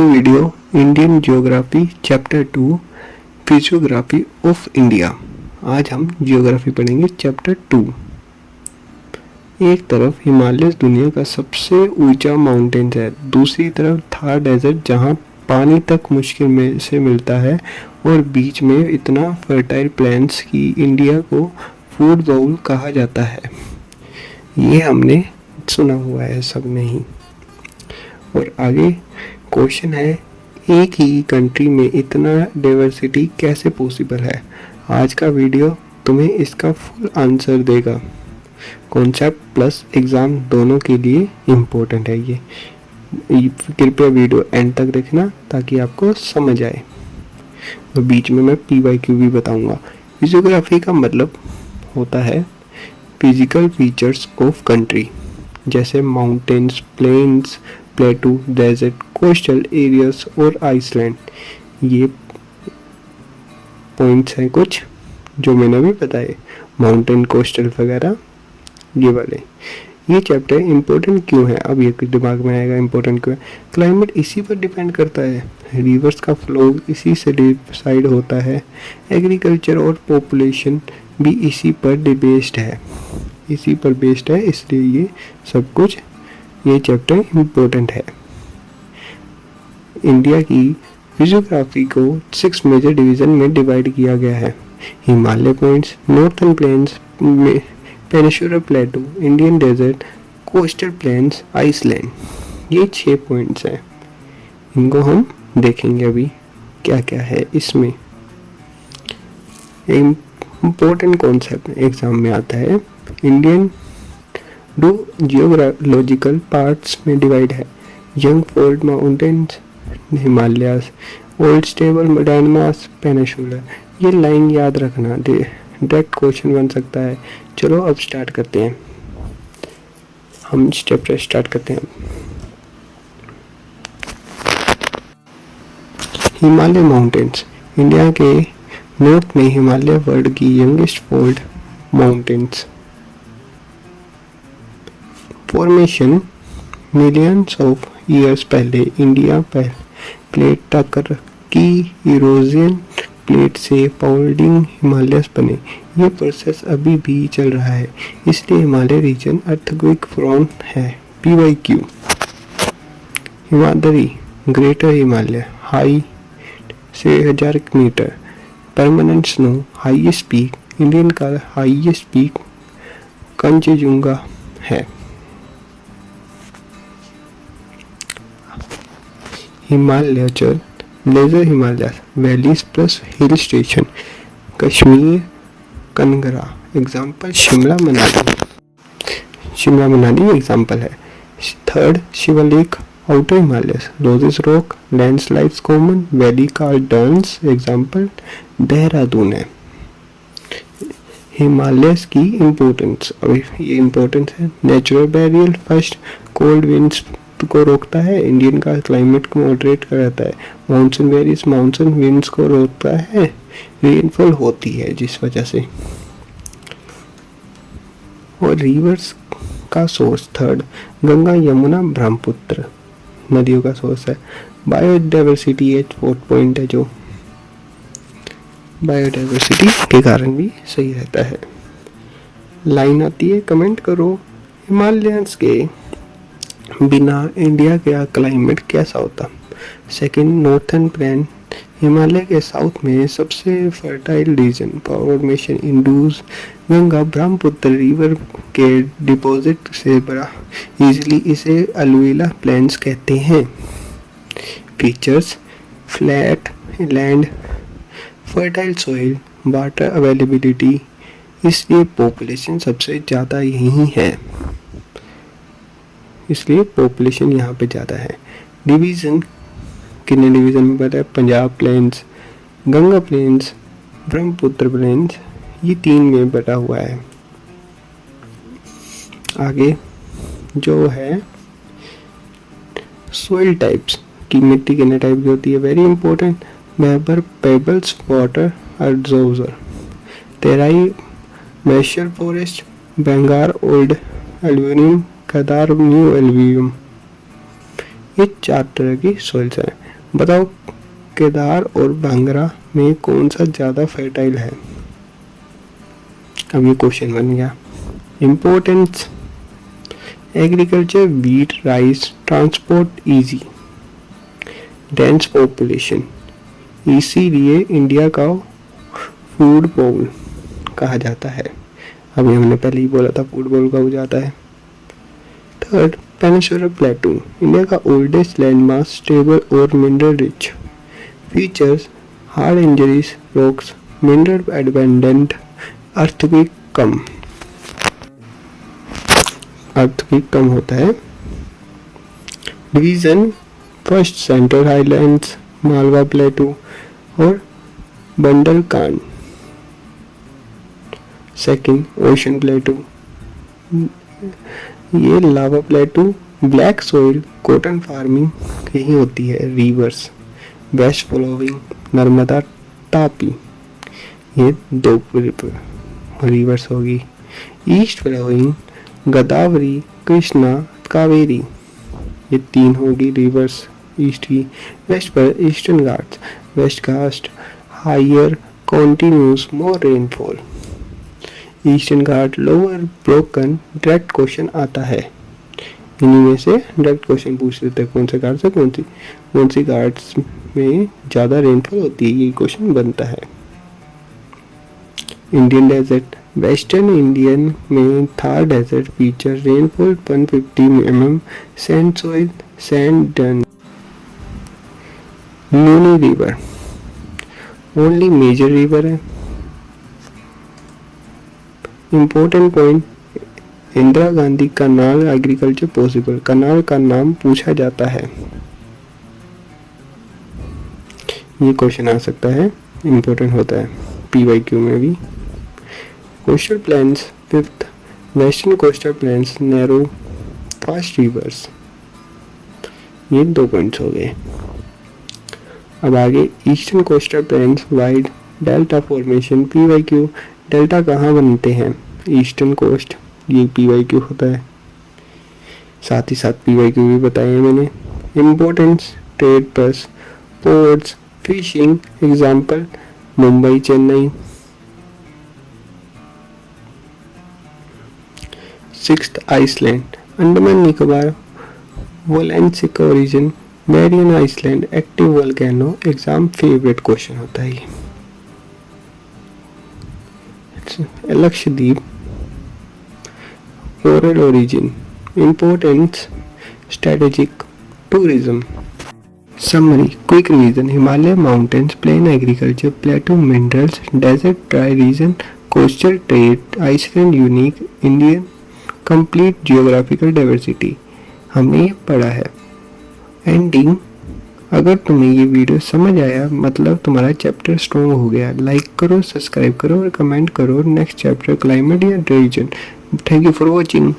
Video Indian geography chapter 2 physiography of India. आज हम geography पढ़ेंगे चैप्टर 2। एक तरफ हिमालय दुनिया का सबसे ऊंचा माउंटेन है, दूसरी तरफ थार डेजर्ट जहां पानी तक मुश्किल में से मिलता है और बीच में इतना फर्टाइल प्लेन्स कि इंडिया को फूड बाउल कहा जाता है। ये हमने सुना हुआ है सबने ही। और आगे क्वेश्चन है, एक ही कंट्री में इतना डाइवर्सिटी कैसे पॉसिबल है। आज का वीडियो तुम्हें इसका फुल आंसर देगा। कॉन्सेप्ट प्लस एग्ज़ाम दोनों के लिए इम्पोर्टेंट है ये। कृपया वीडियो एंड तक देखना ताकि आपको समझ आए। तो बीच में मैं PYQ भी बताऊंगा। फिजियोग्राफी का मतलब होता है फिजिकल फीचर्स ऑफ कंट्री, जैसे mountains, plains, plateau, desert, coastal areas और आइसलैंड। ये पॉइंट्स हैं कुछ जो मैंने अभी बताए, माउंटेन, कोस्टल वगैरह ये वाले। ये चैप्टर इम्पोर्टेंट क्यों है, अब ये दिमाग में आएगा इम्पोर्टेंट क्यों है। क्लाइमेट इसी पर डिपेंड करता है, रिवर्स का फ्लो इसी से डिसाइड होता है, एग्रीकल्चर और पॉपुलेशन भी इसी पर बेस्ड है, इसलिए ये सब कुछ, ये चैप्टर इम्पोर्टेंट है। इंडिया की फिजियोग्राफी को 6 मेजर डिवीजन में डिवाइड किया गया है। Himalaya points, northern plains, peninsular plateau, Indian desert, coastal plains, island. ये 6 पॉइंट्स हैं। इनको हम देखेंगे अभी क्या क्या है इसमें। इम्पोर्टेंट कॉन्सेप्ट एग्जाम में आता है। इंडियन दो जियोलॉजिकल पार्ट्स में डिवाइड है, young fold mountains, Himalayas, old stable मडानमास, पेनिनसुलर। ये लाइन याद रखना, डायरेक्ट क्वेश्चन बन सकता है। चलो अब स्टार्ट करते हैं, हम चैप्टर स्टार्ट करते हैं। हिमालय माउंटेन्स। इंडिया के नॉर्थ में हिमालय वर्ल्ड की youngest fold mountains. Formation millions of years पहले इंडिया प्लेट टक्कर की इरोजन प्लेट से फोल्डिंग हिमालयस बने। ये प्रोसेस अभी भी चल रहा है, इसलिए हिमालय रीजन अर्थक्वेक प्रोन है। PYQ। Himadri greater Himalaya, high 6000 metre, permanent snow, highest peak. Indian का हाईएस्ट पीक कंचनजुंगा है। Himachal lesser Himalaya valleys plus hill station, Kashmir, Kanagara. Example Shimla Manali example है। Third Shivalik, outer Himalayas, roses rock, landslides common, valley Cardan's. Example Dehradun है। Himalayas की importance, अभी ये importance है। Natural barrier, first cold winds को रोकता है, इंडियन का क्लाइमेट को मॉडरेट कराता है। मानसून वेरीज, मानसून विंड्स को रोकता है, रेनफॉल होती है जिस वजह से। और रिवर्स का सोर्स, थर्ड गंगा, यमुना, ब्रह्मपुत्र नदियों का सोर्स है। बायोडाइवर्सिटी एक 4th पॉइंट है, जो बायोडाइवर्सिटी के कारण भी सही रहता है। लाइन आती है, कमेंट करो। हिमालयंस के बिना इंडिया का क्लाइमेट कैसा होता। सेकंड नॉर्थर्न प्लेन, हिमालय के साउथ में सबसे fertile region, formation Indus Ganga Brahmaputra river के डिपॉजिट से बड़ा, इजीली इसे अलुविला प्लेन्स कहते हैं। Features, flat land, fertile soil, water availability, इसलिए पॉपुलेशन सबसे ज़्यादा यहीं है, इसलिए पॉपुलेशन यहाँ पे ज़्यादा है। डिवीज़न कितने डिवीज़न में बता है, Punjab plains, Ganga plains, Brahmaputra plains, ये 3 में बटा हुआ है। आगे जो है सॉइल टाइप्स की, मिट्टी कितने टाइप की होती है, very important. Bhabar, pebbles, water absorber, Terai, मैशर forest, Bangar, old aluminium, Khadar, new alluvium. ये 4 तरह की सॉइल्स हैं। बताओ केदार और भांगरा में कौन सा ज़्यादा फर्टाइल है। अब ये क्वेश्चन बन गया। Importance agriculture, wheat, rice, transport easy, dense population, इसीलिए इंडिया का फूड बाउल कहा जाता है। अभी हमने पहले ही बोला था फूड बाउल कहा जाता है। थर्ड, पेनिनसुलर प्लेटू, इंडिया का ओल्डेस्ट लैंडमार्क, स्टेबल और मिनरल रिच, फीचर्स हार्ड इंजरीज रॉक्स, मिनरल एबंडेंट, अर्थक्वेक कम होता है। Division first, central highlands, Malwa plateau और बंडलकांड। सेकंड, ओशन प्लेटू, ये lava plateau, black soil, cotton farming यही होती है। Rivers, west flowing, Narmada, Tapi, ये दो रिवर्स होगी। ईस्ट फ्लोइंग, गोदावरी, कृष्णा, कावेरी, ये तीन होगी रिवर्स ईस्ट की। वेस्ट पर ईस्टर्न घाट्स, वेस्ट घाट हायर कॉन्टिन्यूस मोर रेनफॉल, ईस्टर्न घाट लोअर ब्रोकन। डायरेक्ट क्वेश्चन आता है, इन्हीं में से डायरेक्ट क्वेश्चन पूछ लेते हैं कौन से घाट से कौन सी घाट्स में ज़्यादा रेनफॉल होती है, ये क्वेश्चन बनता है। इंडियन डेजर्ट, वेस्टर्न इंडियन में Thar desert feature rainfall 150 mm, sand soil, sand dune. Luni river only major river है। Important point, Indira Gandhi canal agriculture possible, canal का नाम पूछा जाता है, ये क्वेश्चन आ सकता है, इम्पोर्टेंट होता है PYQ में भी। Coastal planes, fifth, western coastal planes narrow fast reverse, ये 2 पॉइंट्स हो गए। अब आगे eastern coastal planes wide, delta formation, PYQ, delta कहाँ बनते हैं, ईस्टर्न कोस्ट, ये PYQ होता है। साथ ही साथ PYQ भी बताए हैं मैंने। इम्पोर्टेंस, ट्रेड बस, ports, fishing, example Mumbai, Chennai. Sixth, island, Andaman Nicobar, volcanic origin, Barren island, active volcano, exam favourite question होता है। Lakshadweep, coral origin, importance, strategic, tourism. Summary, quick region, Himalaya mountains, plain agriculture, plateau minerals, desert dry region, coastal trade, island unique, Indian complete geographical diversity, हमने ये पढ़ा है। Ending, अगर तुम्हें ये video समझ आया मतलब तुम्हारा चैप्टर स्ट्रॉन्ग हो गया, लाइक करो, सब्सक्राइब करो और कमेंट करो नेक्स्ट चैप्टर क्लाइमेट या region. Thank you for watching.